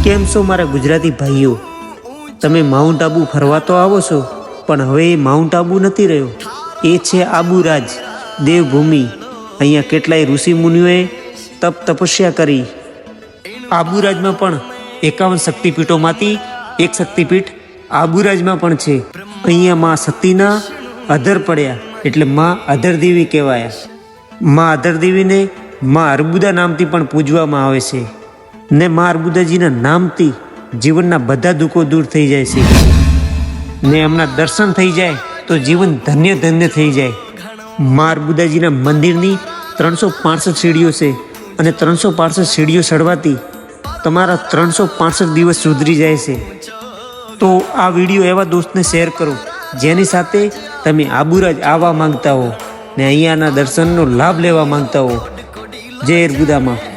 કેમ છો મારા ગુજરાતી ભાઈઓ? તમે માઉન્ટ આબુ ફરવા તો આવો છો, પણ હવે એ માઉન્ટ આબુ નથી રહ્યો, એ છે આબુરાજ, દેવભૂમિ. અહીંયા કેટલાય ઋષિમુનિઓએ તપ તપસ્યા કરી. આબુરાજમાં પણ 51 શક્તિપીઠોમાંથી એક શક્તિપીઠ આબુરાજમાં પણ છે. અહીંયા માં સતીના અધર પડ્યા એટલે માં અધરદેવી કહેવાયા. માં અધરદેવીને માં અર્બુદા નામથી પણ પૂજવામાં આવે છે ને માં અર્બુદાજીના નામથી જીવનના બધા દુઃખો દૂર થઈ જાય છે ને એમના દર્શન થઈ જાય તો જીવન ધન્ય ધન્ય થઈ જાય. માં અર્બુદાજીના મંદિરની 365 સીડીઓ છે અને 365 સીડીઓ ચડવાથી તમારા 365 દિવસ સુધરી જાય છે. તો આ વિડીયો એવા દોસ્તને શેર કરો જેની સાથે તમે આબુરાજ આવવા માંગતા હો ને અહીંયાના દર્શનનો લાભ લેવા માંગતા હો. જય અર્બુદામાં.